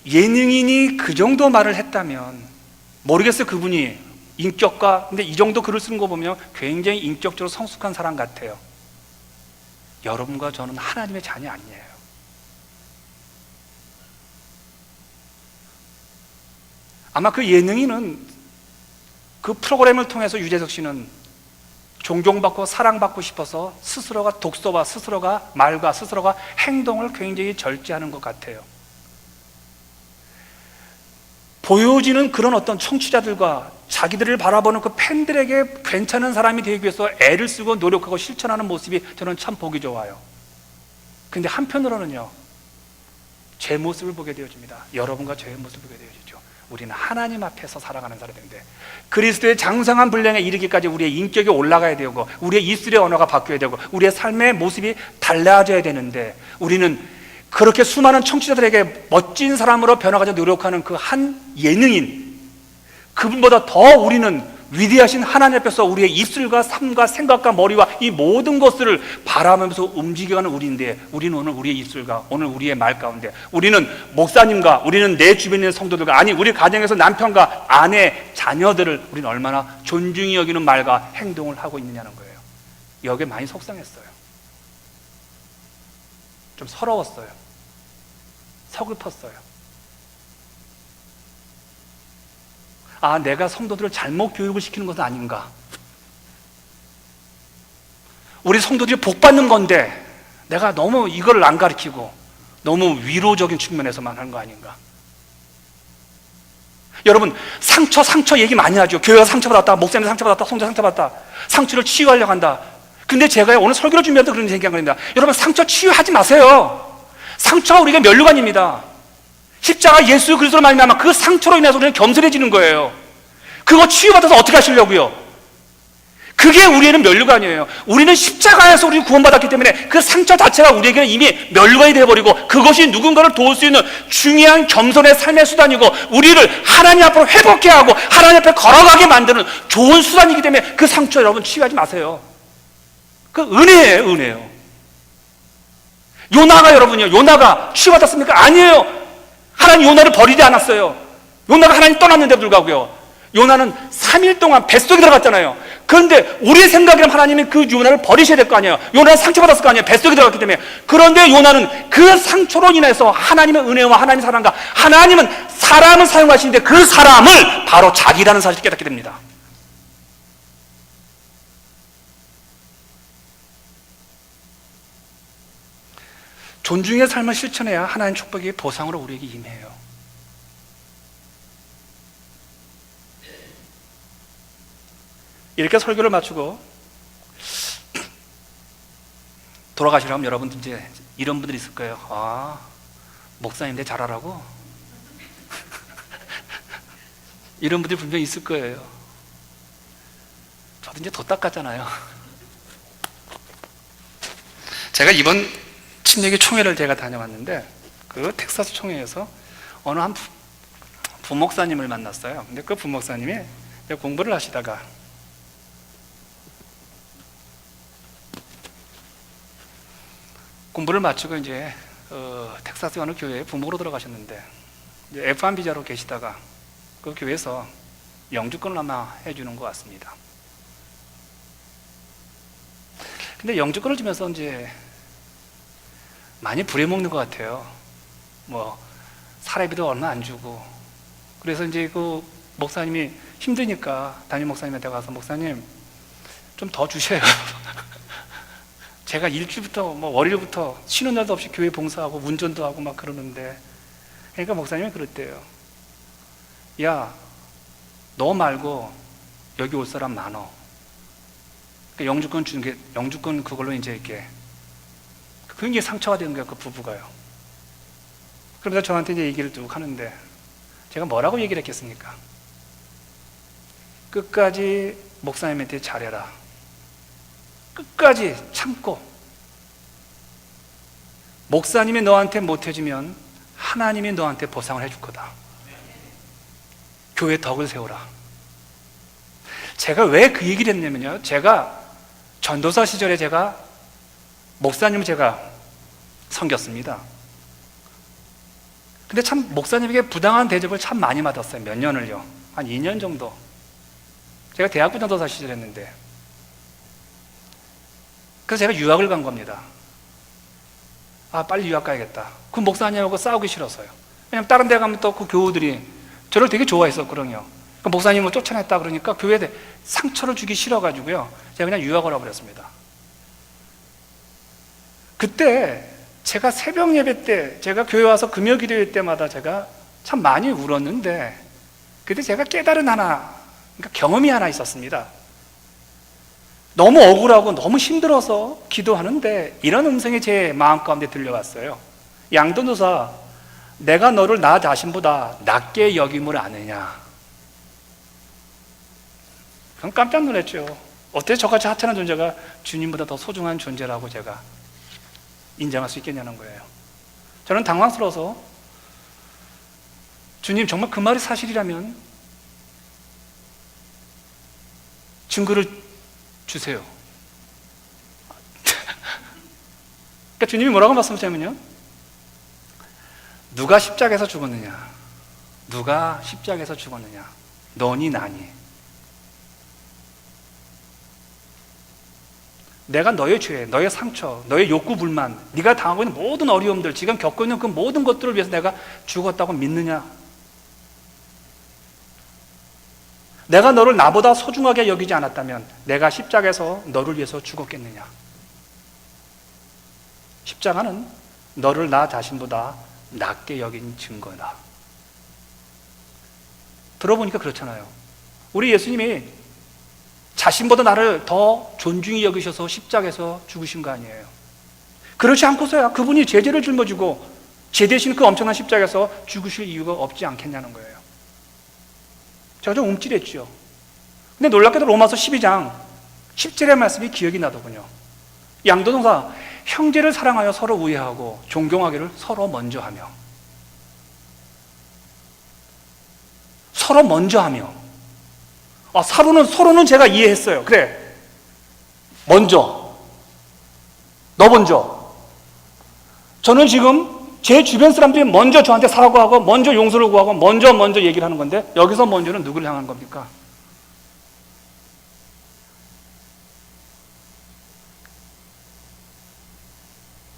S1: 예능인이 그 정도 말을 했다면 모르겠어요. 그분이 인격과, 근데 이 정도 글을 쓰는 거 보면 굉장히 인격적으로 성숙한 사람 같아요. 여러분과 저는 하나님의 자녀 아니에요. 아마 그 예능인은 그 프로그램을 통해서 유재석 씨는 존경받고 사랑받고 싶어서 스스로가 독서와 스스로가 말과 스스로가 행동을 굉장히 절제하는 것 같아요. 보여지는 그런 어떤 청취자들과 자기들을 바라보는 그 팬들에게 괜찮은 사람이 되기 위해서 애를 쓰고 노력하고 실천하는 모습이 저는 참 보기 좋아요. 근데 한편으로는요, 제 모습을 보게 되어집니다. 여러분과 저의 모습을 보게 되어지죠. 우리는 하나님 앞에서 살아가는 사람인데 그리스도의 장성한 분량에 이르기까지 우리의 인격이 올라가야 되고 우리의 입술의 언어가 바뀌어야 되고 우리의 삶의 모습이 달라져야 되는데 우리는 그렇게 수많은 청취자들에게 멋진 사람으로 변화하자 노력하는 그 한 예능인, 그분보다 더 우리는 위대하신 하나님 앞에서 우리의 입술과 삶과 생각과 머리와 이 모든 것을 바라보면서 움직여가는 우리인데, 우리는 오늘 우리의 입술과 오늘 우리의 말 가운데 우리는 목사님과 우리는 내 주변에 있는 성도들과, 아니 우리 가정에서 남편과 아내, 자녀들을 우리는 얼마나 존중히 여기는 말과 행동을 하고 있느냐는 거예요. 여기에 많이 속상했어요. 좀 서러웠어요. 서글펐어요. 아, 내가 성도들을 잘못 교육을 시키는 것은 아닌가? 우리 성도들이 복 받는 건데 내가 너무 이걸 안 가르치고 너무 위로적인 측면에서만 하는 거 아닌가? 여러분, 상처 얘기 많이 하죠. 교회가 상처받았다, 목사님 상처받았다, 성자 상처받았다, 상처를 치유하려고 한다. 근데 제가 오늘 설교를 준비할 때 그런 얘기한 겁니다. 여러분, 상처 치유하지 마세요. 상처가 우리가 면류관입니다. 십자가 예수 그리스도로 말미암아 그 상처로 인해서 우리는 겸손해지는 거예요. 그거 치유받아서 어떻게 하시려고요? 그게 우리에는 면류관이에요. 우리는 십자가에서 우리 구원받았기 때문에 그 상처 자체가 우리에게는 이미 면류관이 되어버리고, 그것이 누군가를 도울 수 있는 중요한 겸손의 삶의 수단이고, 우리를 하나님 앞으로 회복케 하고 하나님 앞에 걸어가게 만드는 좋은 수단이기 때문에 그 상처 여러분 취하지 마세요. 그 은혜예요, 은혜예요. 요나가 여러분요, 요나가 취받았습니까? 아니에요. 하나님 요나를 버리지 않았어요. 요나가 하나님 떠났는데 불구하고요, 요나는 3일 동안 뱃속에 들어갔잖아요. 그런데 우리의 생각이라면 하나님이 그 요나를 버리셔야 될 거 아니에요. 요나는 상처받았을 거 아니에요. 뱃속에 들어갔기 때문에. 그런데 요나는 그 상처로 인해서 하나님의 은혜와 하나님의 사랑과, 하나님은 사람을 사용하시는데 그 사람을 바로 자기라는 사실을 깨닫게 됩니다. 존중의 삶을 실천해야 하나님 축복이 보상으로 우리에게 임해요. 이렇게 설교를 마치고 돌아가시려면 여러분들 이제 이런 분들이 있을 거예요. 아, 목사님 내 잘하라고? 이런 분들이 분명히 있을 거예요. 저도 이제 도 닦았잖아요. 제가 이번 침례교 총회를 제가 다녀왔는데, 그 텍사스 총회에서 어느 한 부목사님을 만났어요. 근데 그 부목사님이 공부를 하시다가 공부를 마치고 이제 텍사스 어느 교회에 부목으로 들어가셨는데, 이제 F1 비자로 계시다가 그 교회에서 영주권을 아마 해주는 것 같습니다. 근데 영주권을 주면서 이제 많이 부려먹는 것 같아요. 뭐 사례비도 얼마 안 주고. 그래서 이제 그 목사님이 힘드니까 담임 목사님한테 가서, 목사님 좀 더 주셔요. 제가 일주부터 뭐 월요일부터 쉬는 날도 없이 교회 봉사하고 운전도 하고 막 그러는데. 그러니까 목사님이 그랬대요. 야, 너 말고 여기 올 사람 많어. 그러니까 영주권 주는 게, 영주권 그걸로 이제 이렇게 굉장히 상처가 되는 거예요, 그 부부가요. 그러면서 저한테 이제 얘기를 쭉 하는데, 제가 뭐라고 얘기를 했겠습니까? 끝까지 목사님한테 잘해라. 끝까지 참고, 목사님이 너한테 못해주면 하나님이 너한테 보상을 해줄 거다. 교회 덕을 세워라. 제가 왜 그 얘기를 했냐면요, 제가 전도사 시절에 제가 목사님을 제가 섬겼습니다. 근데 참 목사님에게 부당한 대접을 참 많이 받았어요. 몇 년을요. 한 2년 정도. 제가 대학부 전도사 시절 했는데, 그래서 제가 유학을 간 겁니다. 아, 빨리 유학 가야겠다. 그 목사님하고 싸우기 싫어서요. 왜냐면 다른 데 가면 또 그 교우들이 저를 되게 좋아했었거든요. 그 목사님을 쫓아냈다 그러니까 교회에 상처를 주기 싫어가지고요, 제가 그냥 유학을 와버렸습니다. 그때 제가 새벽 예배 때, 제가 교회 와서 금요 기도회 때마다 제가 참 많이 울었는데, 그때 제가 깨달은 하나, 그러니까 경험이 하나 있었습니다. 너무 억울하고 너무 힘들어서 기도하는데 이런 음성이 제 마음 가운데 들려왔어요. 양도노사, 내가 너를 나 자신보다 낮게 여김을 아느냐. 그럼 깜짝 놀랐죠. 어떻게 저같이 하찮은 존재가 주님보다 더 소중한 존재라고 제가 인정할 수 있겠냐는 거예요. 저는 당황스러워서, 주님 정말 그 말이 사실이라면 증거를 주세요. 그러니까 주님이 뭐라고 말씀하시냐면요, 누가 십자가에서 죽었느냐? 누가 십자가에서 죽었느냐? 너니 나니? 내가 너의 죄, 너의 상처, 너의 욕구 불만, 네가 당하고 있는 모든 어려움들, 지금 겪고 있는 그 모든 것들을 위해서 내가 죽었다고 믿느냐? 내가 너를 나보다 소중하게 여기지 않았다면 내가 십자가에서 너를 위해서 죽었겠느냐? 십자가는 너를 나 자신보다 낮게 여긴 증거다. 들어보니까 그렇잖아요. 우리 예수님이 자신보다 나를 더 존중히 여기셔서 십자가에서 죽으신 거 아니에요. 그렇지 않고서야 그분이 제재를 짊어지고 제 대신 그 엄청난 십자가에서 죽으실 이유가 없지 않겠냐는 거예요. 제가 좀 움찔했죠. 근데 놀랍게도 로마서 12장 10절의 말씀이 기억이 나더군요. 양도동사, 형제를 사랑하여 서로 우애하고 존경하기를 서로 먼저 하며. 서로 먼저 하며. 서로는 제가 이해했어요. 그래, 먼저, 너 먼저. 저는 지금 제 주변 사람들이 먼저 저한테 사과하고 먼저 용서를 구하고 먼저 얘기를 하는 건데, 여기서 먼저는 누구를 향한 겁니까?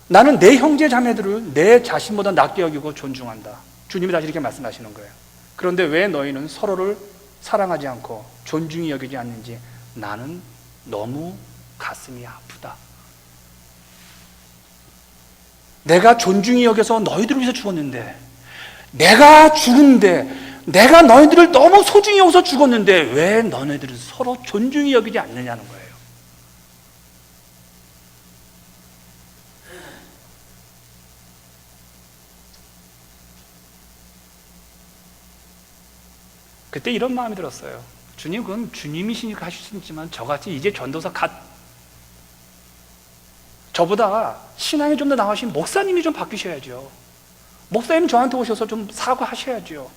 S1: 나는 내 형제 자매들을 내 자신보다 낮게 여기고 존중한다. 주님이 다시 이렇게 말씀하시는 거예요. 그런데 왜 너희는 서로를 사랑하지 않고 존중히 여기지 않는지 나는 너무 가슴이 아프다. 내가 존중히 여겨서 너희들을 위해서 죽었는데, 내가 죽은데, 내가 너희들을 너무 소중히 여겨서 죽었는데 왜 너희들은 서로 존중히 여기지 않느냐는 거예요. 그때 이런 마음이 들었어요. 주님, 그건 주님이시니까 하실 수 있지만 저같이 이제 전도사 저보다 신앙이 좀 더 나으신 목사님이 좀 바뀌셔야죠. 목사님 저한테 오셔서 좀 사과하셔야죠.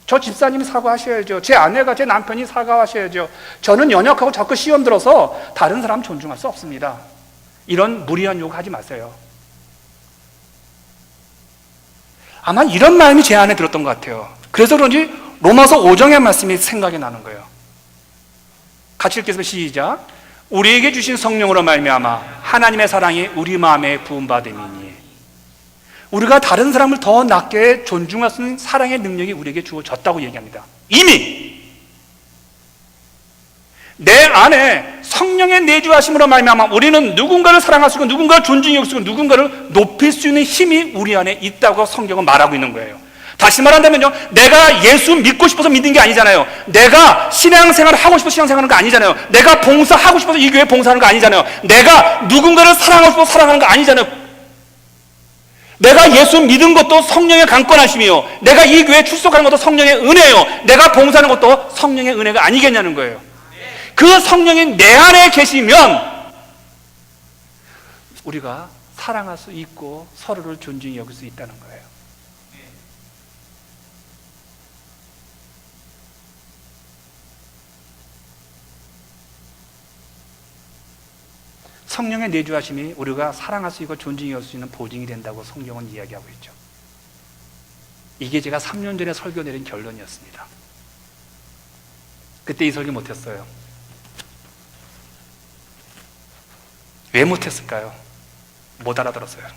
S1: 저 집사님이 사과하셔야죠. 제 아내가, 제 남편이 사과하셔야죠. 저는 연약하고 자꾸 시험 들어서 다른 사람 존중할 수 없습니다. 이런 무리한 요구하지 마세요. 아마 이런 마음이 제 안에 들었던 것 같아요. 그래서 그런지 로마서 5장의 말씀이 생각이 나는 거예요. 같이 읽겠습니다. 시작. 우리에게 주신 성령으로 말미암아 하나님의 사랑이 우리 마음에 부음받음이니, 우리가 다른 사람을 더 낮게 존중할 수 있는 사랑의 능력이 우리에게 주어졌다고 얘기합니다. 이미 내 안에 성령의 내주하심으로 말미암아 우리는 누군가를 사랑할 수 있고 누군가를 존중해 줄 수 있고 누군가를 높일 수 있는 힘이 우리 안에 있다고 성경은 말하고 있는 거예요. 다시 말한다면요, 내가 예수 믿고 싶어서 믿는 게 아니잖아요. 내가 신앙생활을 하고 싶어서 신앙생활하는 거 아니잖아요. 내가 봉사하고 싶어서 이 교회에 봉사하는 거 아니잖아요. 내가 누군가를 사랑하고 싶어서 사랑하는 거 아니잖아요. 내가 예수 믿은 것도 성령의 강권하심이요, 내가 이 교회에 출석하는 것도 성령의 은혜예요. 내가 봉사하는 것도 성령의 은혜가 아니겠냐는 거예요. 그 성령이 내 안에 계시면 우리가 사랑할 수 있고 서로를 존중히 여길 수 있다는 거예요. 성령의 내주하심이 우리가 사랑할 수 있고 존중히 여길 수 있는 보증이 된다고 성경은 이야기하고 있죠. 이게 제가 3년 전에 설교 내린 결론이었습니다. 그때 이 설교 못했어요. 왜 못했을까요? 못 알아들었어요.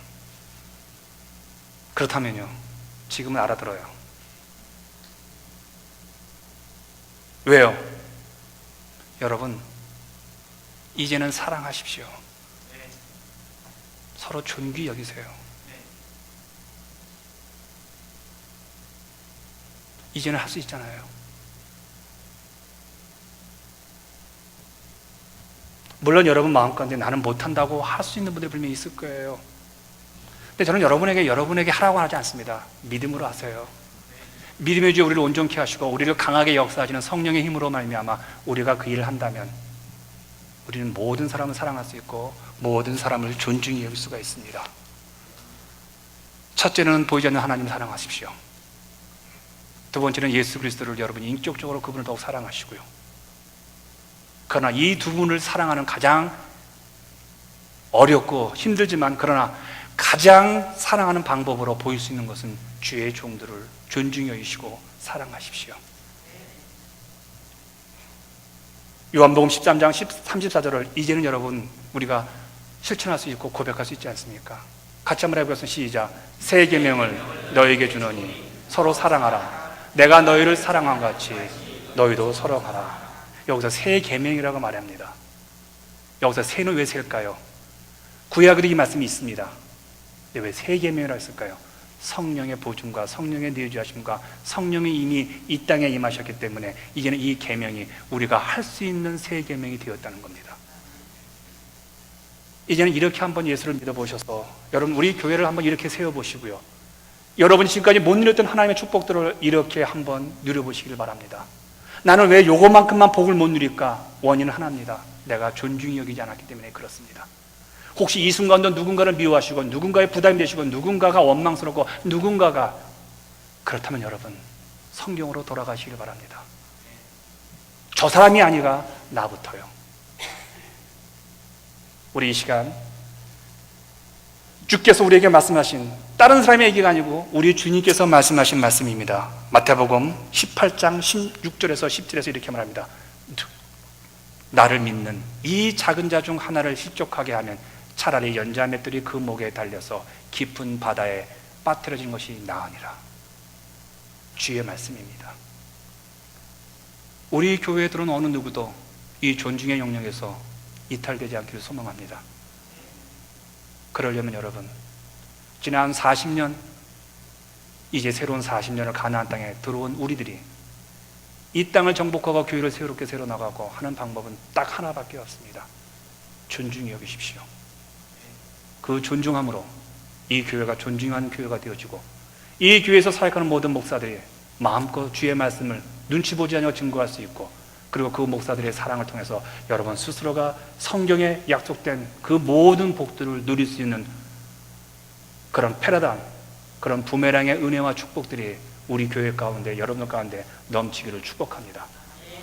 S1: 그렇다면요, 지금은 알아들어요. 왜요? 여러분, 이제는 사랑하십시오. 서로 존귀 여기세요. 이제는 할 수 있잖아요. 물론 여러분 마음 가운데 나는 못한다고 할 수 있는 분들이 분명히 있을 거예요. 근데 저는 여러분에게 하라고 하지 않습니다. 믿음으로 하세요. 믿음의 주에 우리를 온전케 하시고 우리를 강하게 역사하시는 성령의 힘으로 말미암아 우리가 그 일을 한다면 우리는 모든 사람을 사랑할 수 있고 모든 사람을 존중히 여길 수가 있습니다. 첫째는 보이지 않는 하나님을 사랑하십시오. 두 번째는 예수 그리스도를 여러분이 인격적으로 그분을 더욱 사랑하시고요. 그러나 이 두 분을 사랑하는 가장 어렵고 힘들지만 그러나 가장 사랑하는 방법으로 보일 수 있는 것은 주의 종들을 존중히 여기시고 사랑하십시오. 요한복음 13장 34절을 이제는 여러분 우리가 실천할 수 있고 고백할 수 있지 않습니까? 같이 한번 해보겠습니다. 시작. 새 계명을 너에게 주노니 서로 사랑하라. 내가 너희를 사랑한 같이 너희도 서로 하라. 여기서 새 계명이라고 말합니다. 여기서 새는 왜 새일까요? 구약에도 이 말씀이 있습니다. 왜 새 계명이라고 했을까요? 성령의 보증과 성령의 내주하심과 성령이 이미 이 땅에 임하셨기 때문에 이제는 이 계명이 우리가 할 수 있는 새 계명이 되었다는 겁니다. 이제는 이렇게 한번 예수를 믿어보셔서 여러분 우리 교회를 한번 이렇게 세워보시고요, 여러분이 지금까지 못 누렸던 하나님의 축복들을 이렇게 한번 누려보시길 바랍니다. 나는 왜 요것만큼만 복을 못 누릴까? 원인은 하나입니다. 내가 존중히 여기지 않았기 때문에 그렇습니다. 혹시 이 순간도 누군가를 미워하시고 누군가의 부담이 되시고 누군가가 원망스럽고 누군가가 그렇다면 여러분 성경으로 돌아가시길 바랍니다. 저 사람이 아니라 나부터요. 우리 이 시간 주께서 우리에게 말씀하신 다른 사람의 얘기가 아니고 우리 주님께서 말씀하신 말씀입니다. 마태복음 18장 16절에서 10절에서 이렇게 말합니다. 나를 믿는 이 작은 자 중 하나를 실족하게 하면 차라리 연자 맷돌이 그 목에 달려서 깊은 바다에 빠뜨려진 것이 나으니라. 주의 말씀입니다. 우리 교회들은 어느 누구도 이 존중의 영역에서 이탈되지 않기를 소망합니다. 그러려면 여러분, 지난 40년, 이제 새로운 40년을 가나안 땅에 들어온 우리들이 이 땅을 정복하고 교회를 새롭게 새로 나가고 하는 방법은 딱 하나밖에 없습니다. 존중히 여기십시오. 그 존중함으로 이 교회가 존중하는 교회가 되어지고 이 교회에서 사역하는 모든 목사들이 마음껏 주의 말씀을 눈치 보지 않고 증거할 수 있고, 그리고 그 목사들의 사랑을 통해서 여러분 스스로가 성경에 약속된 그 모든 복들을 누릴 수 있는 그런 패러다임, 그런 부메랑의 은혜와 축복들이 우리 교회 가운데, 여러분 가운데 넘치기를 축복합니다.